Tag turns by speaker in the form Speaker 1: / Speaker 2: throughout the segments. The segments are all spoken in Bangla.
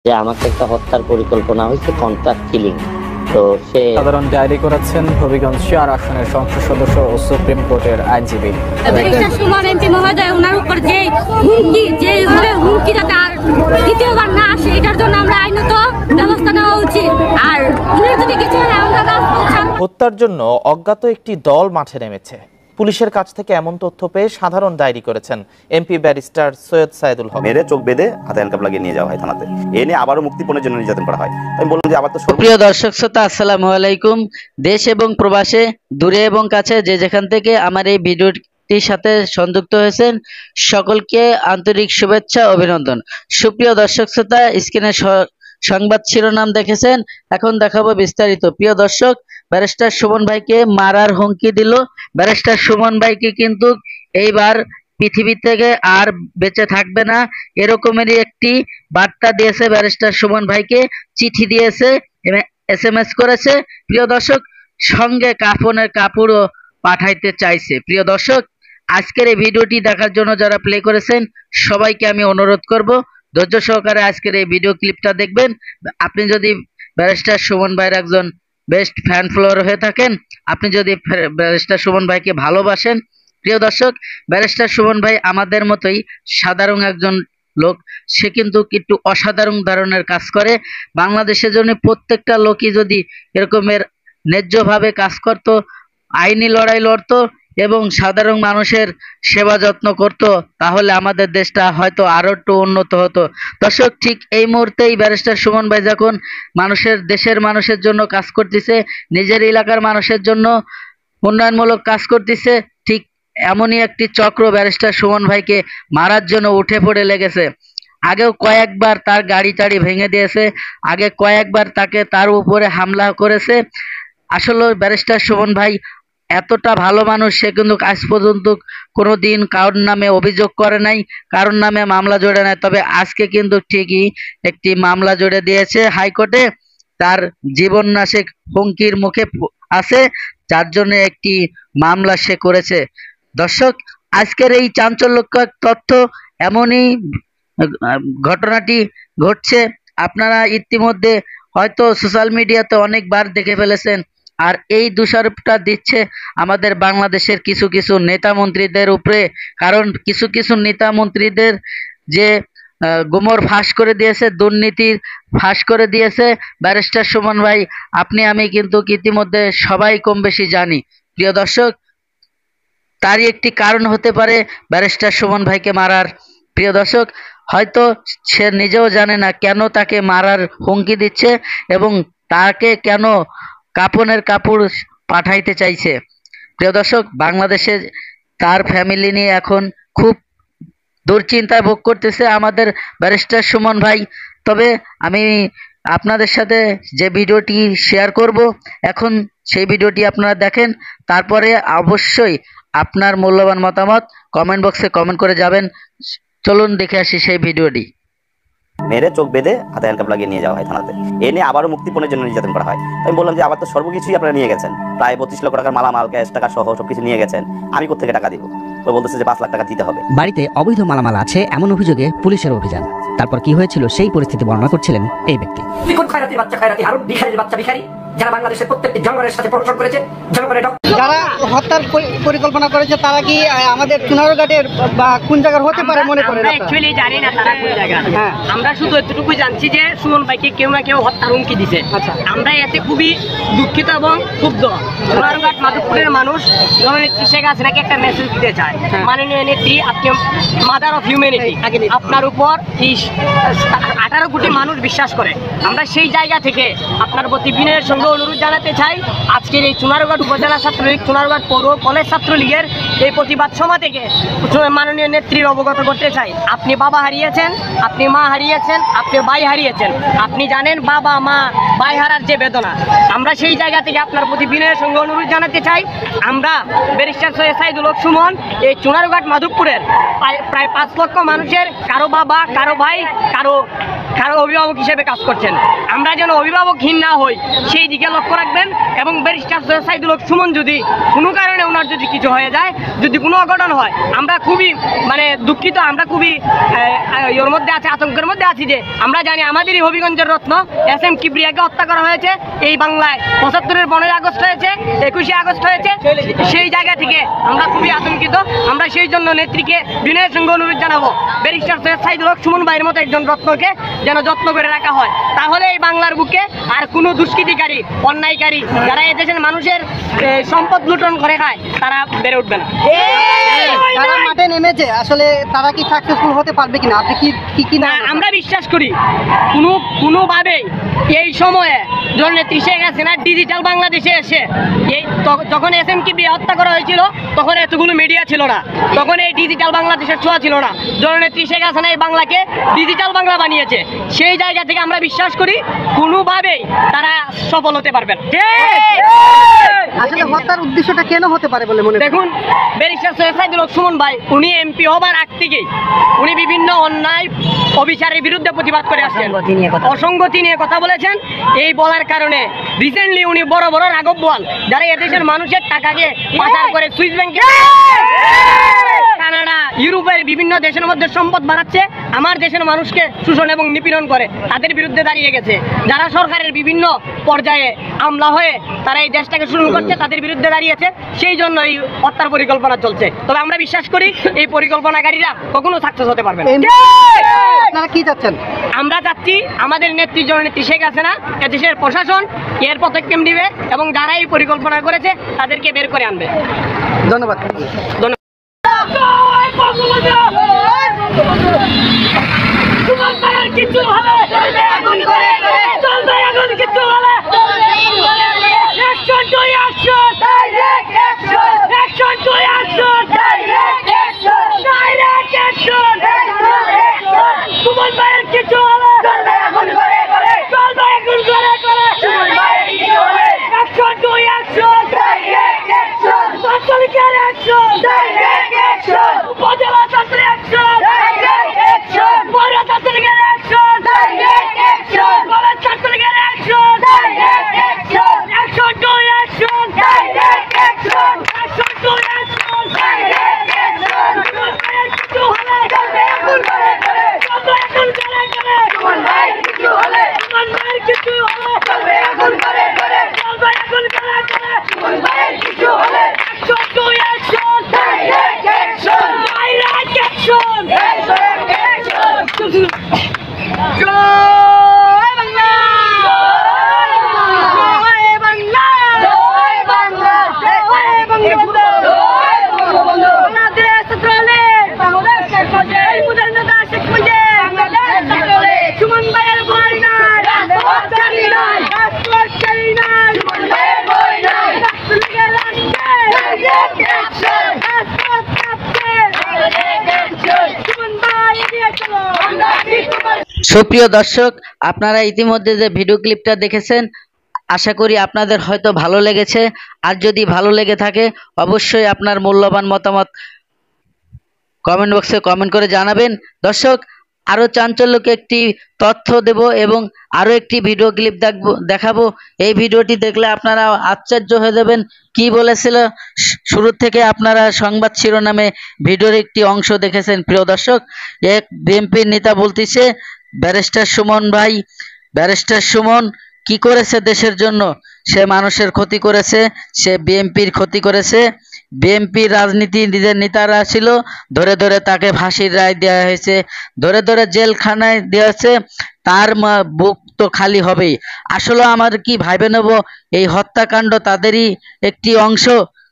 Speaker 1: যে আমাকে একটা হত্যার পরিকল্পনা হয়েছে, কন্ট্রাক্ট কিলিং। তো সে
Speaker 2: সাধারণ ডায়েরি করেছেন হবিগঞ্জ 4 আসনের সংসদ সদস্য ও সুপ্রিম কোর্টের আইনজীবী।
Speaker 3: সুমন এমপি মহোদয় ওনার উপর যে হুমকি যাতে আর দ্বিতীয়বার না আসে, এটার জন্য আমরা আইনত ব্যবস্থা নেওয়া উচিত। আর উনি যদি কিছু
Speaker 4: হত্যার জন্য অজ্ঞাত একটি দল মাঠে নেমেছে। পুলিশের কাছ থেকে এমন তথ্য পেয়ে সাধারণ ডায়েরি করেছেন এমপি ব্যারিস্টার সৈয়দ সাইদুল হক।
Speaker 5: মেরে চোখ বেঁধে হাতে হ্যান্ডকাপ লাগিয়ে নিয়ে যাওয়া হয় থানাতে, এ নিয়ে আবারও মুক্তিপণের জন্য নির্যাতন করা হয়। আমি বললাম যে আবার তো
Speaker 6: প্রিয় দর্শক শ্রোতা, আসসালামু আলাইকুম। দেশ এবং প্রবাসে, দূরে এবং কাছে যে যেখান থেকে আমার এই ভিডিওটির সাথে সংযুক্ত হয়েছেন, সকলকে আন্তরিক শুভেচ্ছা, অভিনন্দন। সুপ্রিয় দর্শক শ্রোতা, স্ক্রিনে সংবাদ শিরোনাম দেখেছেন, এখন দেখাবো বিস্তারিত। প্রিয় দর্শক, ব্যারিস্টার সুমন ভাইকে মারার হুমকি দিল। ব্যারিস্টার সুমন ভাইকে কিন্তু এইবার পৃথিবী থেকে আর বেঁচে থাকবে না, এরকমেরই একটি বার্তা দিয়েছে ব্যারিস্টার সুমন ভাইকে, চিঠি দিয়েছে, SMS করেছে। প্রিয় দর্শক, সঙ্গে কাফনের কাপড়ও পাঠাইতে চাইছে। প্রিয় দর্শক, আজকের এই ভিডিওটি দেখার জন্য যারা প্লে করেছেন সবাইকে আমি অনুরোধ করব ধৈর্য সহকারে আজকের এই ভিডিও ক্লিপটা দেখবেন। আপনি যদি ব্যারিস্টার সুমন ভাইয়ের একজন বেস্ট ফ্যান ফলোয়ার হয়ে থাকেন, আপনি যদি ব্যারিস্টার সুমন ভাইকে ভালোবাসেন, প্রিয় দর্শক, ব্যারিস্টার সুমন ভাই আমাদের মতোই সাধারণ একজন লোক। সে কিন্তু একটু অসাধারণ ধরনের কাজ করে। বাংলাদেশের জন্য প্রত্যেকটা লোকই যদি এরকমের ন্যায্যভাবে কাজ করত, আইনি লড়াই লড়তো এবং সাধারণ মানুষের সেবা যত্ন করত, তাহলে আমাদের দেশটা হয়তো আরো একটু উন্নত হতো। দর্শক, ঠিক এই মুহূর্তেই ব্যারিস্টার সুমন ভাই যখন দেশের মানুষের জন্য কাজ করতেছে, নিজের এলাকার মানুষের জন্য উন্নয়নমূলক কাজ করতেছে, ঠিক এমনই একটি চক্র ব্যারিস্টার সুমন ভাইকে মারার জন্য উঠে পড়ে লেগেছে। আগেও কয়েকবার তার গাড়ি টাড়ি ভেঙে দিয়েছে, আগে কয়েকবার তার উপরে হামলা করেছে। আসলে ব্যারিস্টার সুমন ভাই এতটা ভালো মানুষ, সে কিন্তু আজ পর্যন্ত কোনোদিন কারোর নামে অভিযোগ করে নাই, কারোর নামে মামলা জড়ে নাই। তবে আজকে কিন্তু ঠিকই একটি মামলা জড়ে দিয়েছে হাইকোর্টে। তার জীবন নাশে হুমকির মুখে আছে, যার জন্য একটি মামলা সে করেছে। দর্শক, আজকের এই চাঞ্চল্যকর তথ্য, এমনই ঘটনাটি ঘটছে। আপনারা ইতিমধ্যে হয়তো সোশ্যাল মিডিয়াতে অনেকবার দেখে ফেলেছেন। আর এই দোষারোপটা দিচ্ছে আমাদের বাংলাদেশের কিছু কিছু নেতা মন্ত্রীদের উপরে, কারণ কিছু কিছু নেতা মন্ত্রীদের যে গোমর ফাঁস করে দিয়েছে, দুর্নীতির ফাঁস করে দিয়েছে ব্যারিস্টার সুমন ভাই, আপনি আমি কিন্তু ইতিমধ্যে সবাই কম বেশি জানি। প্রিয় দর্শক, তারই একটি কারণ হতে পারে ব্যারিস্টার সুমন ভাইকে মারার। প্রিয় দর্শক, হয়তো সে নিজেও জানে না কেন তাকে মারার হুমকি দিচ্ছে এবং তাকে কেন কাপনের কাপড় পাঠাইতে চাইছে। প্রিয় দর্শক, বাংলাদেশে তার ফ্যামিলি নিয়ে এখন খুব দুশ্চিন্তায় ভোগ করতেছে আমাদের ব্যারিস্টার সুমন ভাই। তবে আমি আপনাদের সাথে যে ভিডিওটি শেয়ার করব এখন, সেই ভিডিওটি আপনারা দেখেন, তারপরে অবশ্যই আপনার মূল্যবান মতামত কমেন্ট বক্সে কমেন্ট করে যাবেন। চলুন দেখে আসি সেই ভিডিওটি।
Speaker 5: মেরে চোখ বেঁধে হাতে হ্যান্ডকাপ লাগিয়ে নিয়ে যাওয়া হয় থানাতে, এ নিয়ে আবারও মুক্তিপণের জন্য নির্যাতন করা হয়। আমি বললাম যে আবার তো সর্বকিছুই আপনারা নিয়ে গেছেন, প্রায় 25 লক্ষ টাকার মালামাল, ক্যাশ টাকা সহ সবকিছু নিয়ে গেছেন, আমি কোথেকে টাকা দিব? তো বলতেছে যে 5 লাখ টাকা দিতে হবে।
Speaker 7: বাড়িতে অবৈধ মালামাল আছে এমন অভিযোগে পুলিশের অভিযান। তারপর কি হয়েছিল সেই পরিস্থিতি বর্ণনা করছিলেন এই ব্যক্তি।
Speaker 8: যারা বাংলাদেশের প্রত্যেকটি জনগণের সাথে পরিশ্রম করেছে,
Speaker 9: যারা হত্যার পরিকল্পনা করেছে তারা কি আমাদের চুনারঘাটের বা কোন জায়গার হতে পারে মনে করেন?
Speaker 8: অ্যাকচুয়ালি জানি না তারা কোন জায়গা। আমরা শুধু এতটুকু জানছি যে সুমন ভাইকে কেউ না কেউ হত্যার হুমকি দিছে। আমরা এতে খুবই দুঃখিত এবং ক্ষুব্ধ। চুনারঘাট মাধবপুরের মানুষ জননেত্রী শেখ হাসিনাকে একটা মেসেজ দিতে চায়, মাননীয় নেত্রী, আপনি মাদার অফ হিউম্যানিটি, আপনার উপর 18 কোটি মানুষ বিশ্বাস করে। আমরা সেই জায়গা থেকে আপনার প্রতি বিনয়ের সঙ্গে অনুরোধ জানাতে চাই, আজকের এই চুনারঘাট উপজেলা ছাত্রলীগ, চুনারঘাট পৌর কলেজ ছাত্রলীগের এই প্রতিবাদ সভা থেকে মাননীয় নেত্রীর অবগত করতে চাই, আপনি বাবা হারিয়েছেন, আপনি মা হারিয়েছেন, আপনি ভাই হারিয়েছেন, আপনি জানেন বাবা মা ভাই হারার যে বেদনা। আমরা সেই জায়গা থেকে আপনার প্রতি বিনয়ের সঙ্গে অনুরোধ জানাতে চাই, আমরা ব্যারিস্টার সৈয়দ সাইদুল হক সুমন এই চুনারঘাট মাধবপুরের প্রায় 5 লক্ষ মানুষের কারো বাবা, কারো ভাই, কারো কারো অভিভাবক হিসেবে কাজ করছেন। আমরা যেন অভিভাবকহীন না হই সেই দিকে লক্ষ্য রাখবেন। এবং ব্যারিস্টার সৈয়দ সাইদুল হক সুমন যদি কোনো কারণে ওনার যদি কিছু হয়ে যায়, যদি কোনো অঘটন হয়, আমরা খুবই দুঃখিত, আমরা খুবই ওর মধ্যে আছে, আতঙ্কের মধ্যে আছি যে আমরা জানি আমাদেরই হবিগঞ্জের রত্ন SM কিবরিয়াকে হত্যা করা হয়েছে এই বাংলায়। 75-এর 15 আগস্ট হয়েছে, 21শে আগস্ট হয়েছে, সেই জায়গা থেকে আমরা খুবই আতঙ্কিত। আমরা সেই জন্য নেত্রীকে বিনয়ের সঙ্গে অনুরোধ জানাবো, ব্যারিস্টার সৈয়দ সাইদুল হক সুমন ভাইয়ের মতো একজন রত্নকে যেন যত্ন করে রাখা হয়। তাহলে এই বাংলার বুকে আর কোনো দুষ্কৃতিকারী, অন্যায়কারী যারা এদেশের মানুষের সম্পদ লুটন করে খায় তারা বেড়ে উঠবে না।
Speaker 9: যারা মাঠে নেমেছে আসলে তারা কি সাকসেসফুল হতে পারবে কিনা, আপনি কি না?
Speaker 8: আমরা বিশ্বাস করি কোনোভাবেই এই সময়ে জননেত্রী শেখ হাসিনা ডিজিটাল বাংলাদেশে এসে যখন SM কিবরিয়া হত্যা করা হয়েছিল তখন এতগুলো মিডিয়া ছিল না, তখন এই ডিজিটাল বাংলাদেশের ছোঁয়া ছিল না। জননেত্রী শেখ হাসিনা এই বাংলাকে ডিজিটাল বাংলা বানিয়েছে। সেই জায়গা থেকে আমরা বিশ্বাস করি কোনোভাবেই তারা সফল হতে পারবেন।
Speaker 9: আসলে হত্যার উদ্দেশ্যটা কেন হতে পারে বলে মনে?
Speaker 8: দেখুন, ব্যারিস্টার সৈয়দ সাইদুল হক সুমন ভাই উনি MP হবার আগ থেকেই উনি বিভিন্ন অন্যায় অবিচারের বিরুদ্ধে প্রতিবাদ করে আসছেন, অসঙ্গতি নিয়ে কথা বলেছেন। এই বলার কারণে রিসেন্টলি উনি বড় বড় রাঘব বোয়াল যারা এদেশের মানুষের টাকাকে পাচার করে সুইস ব্যাংকে, কানাডা, ইউরোপের বিভিন্ন দেশের মধ্যে সম্পদ বাড়াচ্ছে, আমার দেশের মানুষকে শোষণ এবং নিপীড়ন করে, তাদের বিরুদ্ধে দাঁড়িয়ে গেছে। যারা সরকারের বিভিন্ন পর্যায়ে আমলা হয়ে তারা এই দেশটাকে শোষণ করছে তাদের বিরুদ্ধে দাঁড়িয়েছে। সেই জন্য এই হত্যার পরিকল্পনা চলছে। তবে আমরা বিশ্বাস করি এই পরিকল্পনাকারীরা কখনো সাকসেস হতে পারবে না।
Speaker 9: আপনারা কি চাচ্ছেন?
Speaker 8: আমরা চাচ্ছি আমাদের নেত্রী জননেত্রী শেখ হাসিনা এদেশের প্রশাসন এর পদক্ষেপ নেবে এবং যারা এই পরিকল্পনা করেছে তাদেরকে বের করে আনবে।
Speaker 9: ধন্যবাদ।
Speaker 3: কিছু হবে এখন করে চলবে, এখন কিছু হবে action to action, direct action, action to action, direct action, direct action, Suman ভাইয়ের কিছু হবে চলবে এখন করে চলবে, এখন করে সুমন ভাইয়ের কিছু হবে action to action, direct action, ছাত্রলীগের অ্যাকশন, ডাইরেক্ট অ্যাকশন, উপজেলা ছাত্র অ্যাকশন, ডাইরেক্ট অ্যাকশন, পৌর ছাত্রলীগের অ্যাকশন, ডাইরেক্ট অ্যাকশন, কলেজ ছাত্রলীগের action, direct action, action to action, direct action, action to action, direct action, কিছু হলে চলবে এখন করে চলবে, এখন করে সুমন ভাইয়ের কিছু হলে, সুমন ভাইয়ের কিছু হলে চলবে এখন করে চলবে, এখন করে সুমন ভাইয়ের কিছু হলে action to action, direct action, direct action, direct action. জয় বাংলা, জয় বাংলা, জয় বাংলা, জয় বঙ্গবন্ধু, জয় বঙ্গবন্ধু, বাংলাদেশ ছাত্রলীগ, বাংলাদেশ ছাত্রলীগ, মুজাহিদুল্লাহ শেখ মুজিব, বাংলাদেশ ছাত্রলীগ, সুমন ভাইয়ের ভয় নাই, রাজপথ ছাড়ি নাই, রাজপথ ছাড়ি নাই, সুমন ভাইয়ের ভয় নাই, ছাত্রলীগের রাষ্ট্রে, ডাইরেক্ট অ্যাকশন, রাজপথ কাঁপছে, ডাইরেক্ট অ্যাকশন, সুমন ভাই এগিয়ে চলো, আমরা কি তোমার।
Speaker 6: সুপ্রিয় দর্শক, আপনারা ইতিমধ্যে যে ভিডিও ক্লিপটা দেখেছেন আশা করি আপনাদের হয়তো ভালো লেগেছে। আর যদি ভালো লেগে থাকে অবশ্যই আপনার মূল্যবান মতামত কমেন্ট বক্সে কমেন্ট করে জানাবেন। দর্শক, আরও চাঞ্চল্যকে একটি তথ্য দেব এবং আরও একটি ভিডিও ক্লিপ দেখাবো। এই ভিডিওটি দেখলে আপনারা আশ্চর্য হয়ে যাবেন। কি বলেছিল শুরু থেকে আপনারা সংবাদ শিরোনামে ভিডিওর একটি অংশ দেখেছেন। প্রিয় দর্শক, এক বিএনপির নেতা বলতেছে ব্যারিস্টার সুমন ভাই, ব্যারিস্টার সুমন কি করেছে দেশের জন্য? সে মানুষের ক্ষতি করেছে, সে বিএনপির ক্ষতি করেছে। বিএনপির রাজনীতি নিজের নেতারা ছিল, ধরে ধরে তাকে ফাঁসির রায় দেওয়া হয়েছে, ধরে ধরে জেলখানায় দেওয়া হয়েছে। তার বুক তো খালি হবেই। আসলে আমার কি ভাইবে নেব, এই হত্যাকাণ্ড তাদেরই একটি অংশ।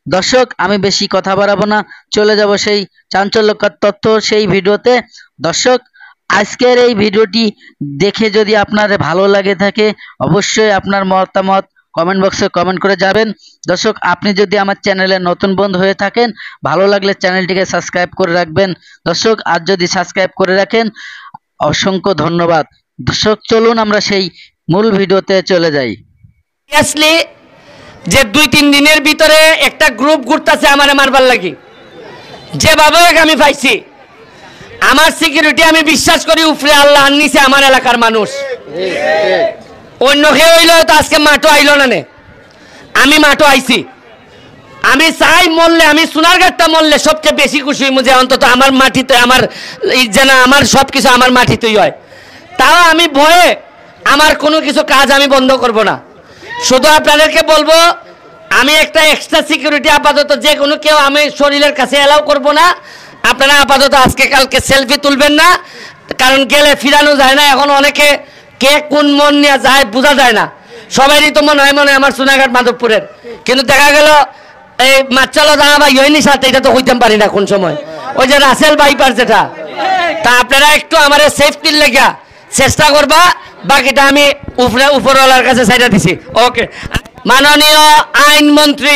Speaker 6: দর্শক, আমি বেশি কথা বাড়াবো না, চলে যাব সেই চাঞ্চল্যকর তথ্য সেই ভিডিওতে। দর্শক, আজকের এই ভিডিওটি দেখে যদি আপনার ভালো লাগে থাকে অবশ্যই আপনার মতামত কমেন্ট বক্সে কমেন্ট করে যাবেন। দর্শক, আপনি যদি আমার চ্যানেলে নতুন বন্ধু হয়ে থাকেন ভালো লাগলে চ্যানেলটিকে সাবস্ক্রাইব করে রাখবেন। দর্শক, আর যদি সাবস্ক্রাইব করে রাখেন অসংখ্য ধন্যবাদ। দর্শক, চলুন আমরা সেই মূল ভিডিওতে চলে যাই।
Speaker 10: আসলে যে 2-3 দিনের ভিতরে একটা গ্রুপ ঘুরতেছে আমারে মারবার লাগি, যেভাবে আমি পাইছি আমার সিকিউরিটি আমি বিশ্বাস করি উপরে আল্লাহ নিচে আমার এলাকার মানুষ। অন্য কেউ হইলে তো আজকে মাঠও আইলো না, আমি মাঠও আইছি। আমি চাই মরলে, আমি সোনারঘাটটা মরলে সবচেয়ে বেশি খুশি হইব যে অন্তত আমার মাটিতে আমার যেন আমার সব কিছু আমার মাটিতেই হয়। তাও আমি ভয়ে আমার কোনো কিছু কাজ আমি বন্ধ করব না। শুধু আপনাদেরকে বলবো আমি একটা এক্সট্রা সিকিউরিটি আপাতত যে কোনো কেউ আমি শরীরের কাছে অ্যালাউ করব না। আপনারা আপাতত আজকে কালকে সেলফি তুলবেন না, কারণ গেলে ফিরানো যায় না। এখন অনেকে কে কোন মন নিয়ে যায় বোঝা যায় না। সবারই তো মনে হয় আমার সোনারঘাট মাধবপুরের, কিন্তু দেখা গেল এই মাছালো দাঁড়া ভাই হয়নি সাথে, এটা তো হইতে পারি না কোন সময়। ওই যে রাসেল বাইপার যেটা, তা আপনারা একটু আমার সেফটির লেগা চেষ্টা করবা, বাকিটা আমি উপরওয়ালার কাছে সাইডা দিছি। ওকে। মাননীয় আইনমন্ত্রী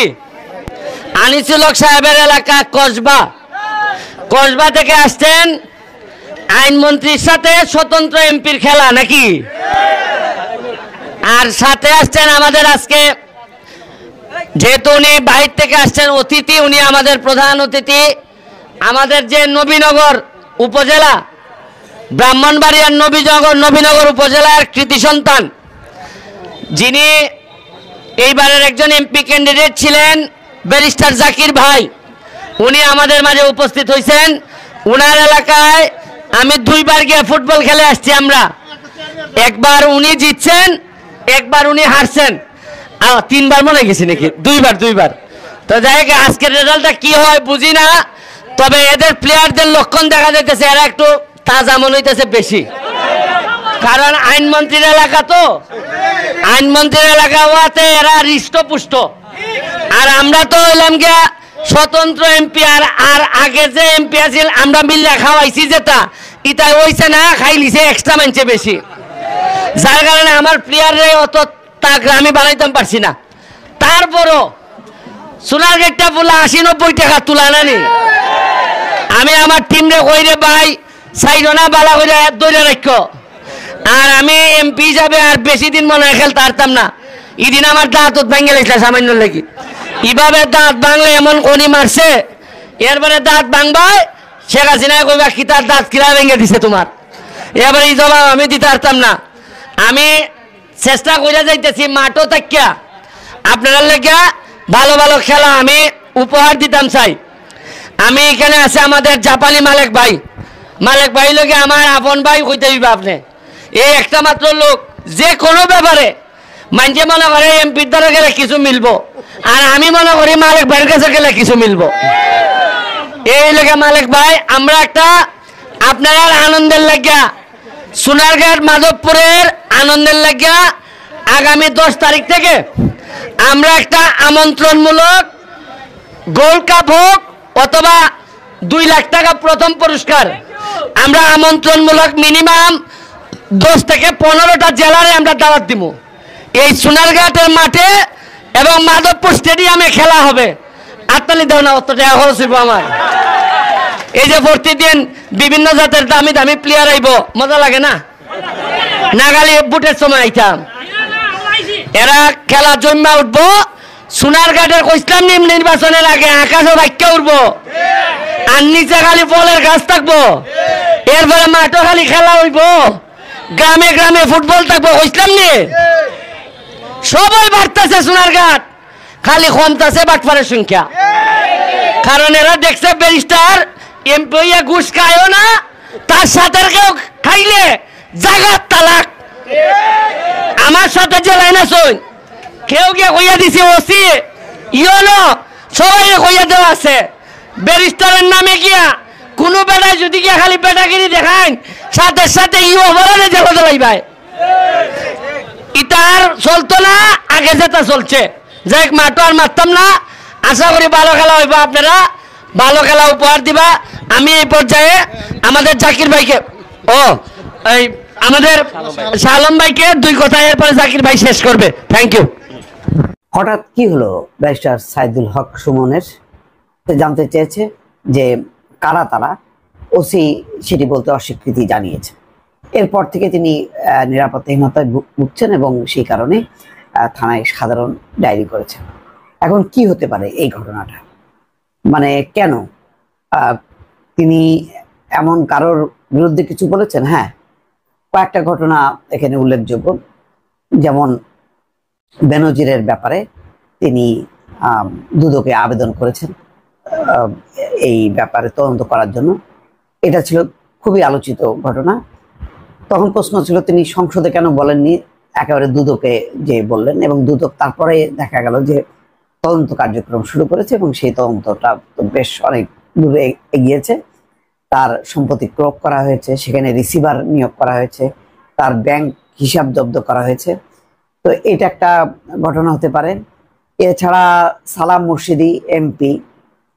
Speaker 10: আনিসুল হক সাহেবের এলাকা কসবা থেকে আসছেন। আইনমন্ত্রীর সাথে স্বতন্ত্র এমপির খেলা নাকি? আর সাথে আসছেন আমাদের আজকে, যেহেতু উনি বাইরে থেকে আসছেন অতিথি, উনি আমাদের প্রধান অতিথি, আমাদের যে নবীনগর উপজেলা, ব্রাহ্মণবাড়িয়ার নবীনগর উপজেলার কৃতি সন্তান, যিনি এইবারের একজন এমপি ক্যান্ডিডেট ছিলেন, ব্যারিস্টার জাকির ভাই, উনি আমাদের মাঝে উপস্থিত হয়েছেন। উনার এলাকায় আমি 2 বার গিয়ে ফুটবল খেলে আসছি আমরা। একবার উনি জিতছেন, একবার উনি হারছেন, 3 বার মনে গেছি নাকি, 2 বার। তো যাই হোক, আজকের রেজাল্টটা কি হয় বুঝি না, তবে এদের প্লেয়ারদের লক্ষণ দেখা যাইতেছে এরা একটু তাজা মনে হইতেছে বেশি, কারণ আইনমন্ত্রীর এলাকা তো, আইনমন্ত্রীর এলাকা হওয়াতে এরা হৃষ্টপুষ্ট। আর আমরা তো হইলাম গিয়া স্বতন্ত্র এমপি, আর আগে যে এমপি আছিল আমরা মিল্লা খাওয়াইছি, যেটা ইটা হইছে না, খাই লিছে এক্সট্রা মানছে বেশি, যার কারণে আমার প্লেয়ারে অত তাগড়া আমি বানাইতাম পারছি না। তারপরও সোনারঘাটটা বলে 80-90 টাকা তুলা নানি, আমি আমার টিমরে কইরে ভাই সাইডনা বালা করে দৌড়ে রাখো, আর আমি এমপি হিসাবে আর বেশি দিন মনে হয় খেলতে পারতাম না। এদিন আমার দাঁত ভাঙে লাগছে সামান্য লেগে, এভাবে দাঁত ভাঙলে এমন কনি মারছে, এরপরে দাঁত ভাঙবাই শেখ হাসিনা কইবা কি তার দাঁত কিরা ভেঙে দিছে তোমার, এবারে এই জবাব আমি দিতে পারতাম না। আমি চেষ্টা করে যাইতেছি মাঠও থাকিয়া আপনারা লেগে ভালো ভালো খেলা আমি উপহার দিতাম চাই। আমি এখানে আছে আমাদের জাপানি মালিক ভাই লোকে আমার আপন ভাই হইতে দিবা। আপনি এই একটা মাত্র লোক, যে কোনো ব্যাপারে মানছে মনে করে এমপির দ্বারা গেলে কিছু মিলবো, আর আমি মনে করি মালিক ভাইয়ের কাছে গেলে কিছু মিলবো। এই লোকে মালিক ভাই, আমরা একটা আপনার আনন্দের লাগিয়া, সোনারঘাট মাধবপুরের আনন্দের লাগিয়া আগামী 10 তারিখ থেকে আমরা একটা আমন্ত্রণমূলক গোল্ড কাপ হোক অথবা 2 লাখ টাকা প্রথম পুরস্কার, আমরা আমন্ত্রণমূলক মিনিমাম 10 থেকে 15টা জেলারে আমরা দাওয়াত দিব। এই সোনারঘাটের মাঠে এবং মাধবপুর স্টেডিয়ামে খেলা হবে। আত্মালি দেও না, অত টাকা খরচ হইব আমার। এই যে প্রতিদিন বিভিন্ন জাতের দামি দামি প্লেয়ার আইব, মজা লাগে না? নাগালি বুটের সময় আইতাম, এরা খেলা জমা উঠবো। সোনারঘাটের কইসলাম নির্বাচনের আগে আকাশে বাক্যা উঠবো, আর নিচে খালি বলের গাছ থাকবো, এরপরে মাঠও খালি খেলা হইব, গ্রামে গ্রামে ফুটবল থাকবো। কইসলাম নি সবাই বাড়তেছে সোনারঘাট, খালি কমতেছে বাটপারের সংখ্যা, কারণ এরা দেখছে ব্যারিস্টার এমপি ঘুষ খায়ও না, তার সাথে কেউ খাইলে জাগাত তালাক। আমার সাথে যে লাইন আছে কেউ গিয়ে কইয়া দিছে ওসি ইয়নো সবাই কইয়া দেওয়া আছে, ব্যারিস্টারের নামে গিয়া কোনো বেড়ায় যদি গিয়া খালি বেটাগিরি দেখান, সাথে সাথে ইও অপরাধে জেলা জ্বালাইবাই। ইটার চলতো না, আগে যেটা চলছে। যাই মাঠও আর মারতাম না, আশা করি ভালো খেলা হইব, আপনারা ভালো খেলা উপহার দিবা। আমি এই পর্যায়ে আমাদের জাকির ভাইকে, এই আমাদের শালম ভাইকে 2 কথা, এরপরে জাকির ভাই শেষ করবে। Thank you.
Speaker 11: হঠাৎ কি হলো ব্যারিস্টার সাইদুল হক সুমনের? জানতে চেয়েছে যে কারা তারা, ওসি সেটি বলতে অস্বীকৃতি জানিয়েছে। এরপর থেকে তিনি নিরাপত্তাহীনতায় ভুগছেন এবং সেই কারণে থানায় সাধারণ ডায়েরি করেছেন। এখন কি হতে পারে এই ঘটনাটা, মানে কেন তিনি এমন কারোর বিরুদ্ধে কিছু বলেছেন? হ্যাঁ, কয়েকটা ঘটনা এখানে উল্লেখযোগ্য। যেমন বেনজিরের ব্যাপারে তিনি দুদকে আবেদন করেছেন এই ব্যাপারে তদন্ত করার জন্য। এটা ছিল খুবই আলোচিত ঘটনা। তখন প্রশ্ন ছিল তিনি সংসদে কেন বলেননি, একেবারে দুদকে যে বললেন, এবং দুদক তারপরে দেখা গেল যে তদন্ত কার্যক্রম শুরু করেছে এবং সেই তদন্তটা বেশ অনেক দূরে এগিয়েছে। তার সম্পত্তি ক্রোক করা হয়েছে, সেখানে রিসিভার নিয়োগ করা হয়েছে, তার ব্যাংক হিসাব জব্দ করা হয়েছে। তো এটা একটা ঘটনা হতে পারে। এছাড়া সালাম মুর্শিদি এমপি,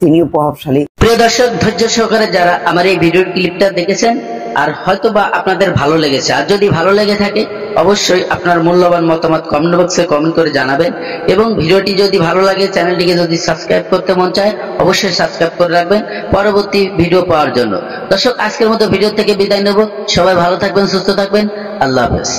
Speaker 11: তিনিও প্রভাবশালী।
Speaker 6: প্রিয় দর্শক, ধৈর্য সহকারে যারা আমার এই ভিডিও ক্লিপটা দেখেছেন আর হয়তোবা আপনাদের ভালো লেগেছে, আর যদি ভালো লেগে থাকে অবশ্যই আপনার মূল্যবান মতামত কমেন্ট বক্সে কমেন্ট করে জানাবেন, এবং ভিডিওটি যদি ভালো লাগে চ্যানেলটিকে যদি সাবস্ক্রাইব করতে মন চায় অবশ্যই সাবস্ক্রাইব করে রাখবেন পরবর্তী ভিডিও পাওয়ার জন্য। দর্শক, আজকের মতো ভিডিও থেকে বিদায় নেব। সবাই ভালো থাকবেন, সুস্থ থাকবেন। আল্লাহ হাফেজ।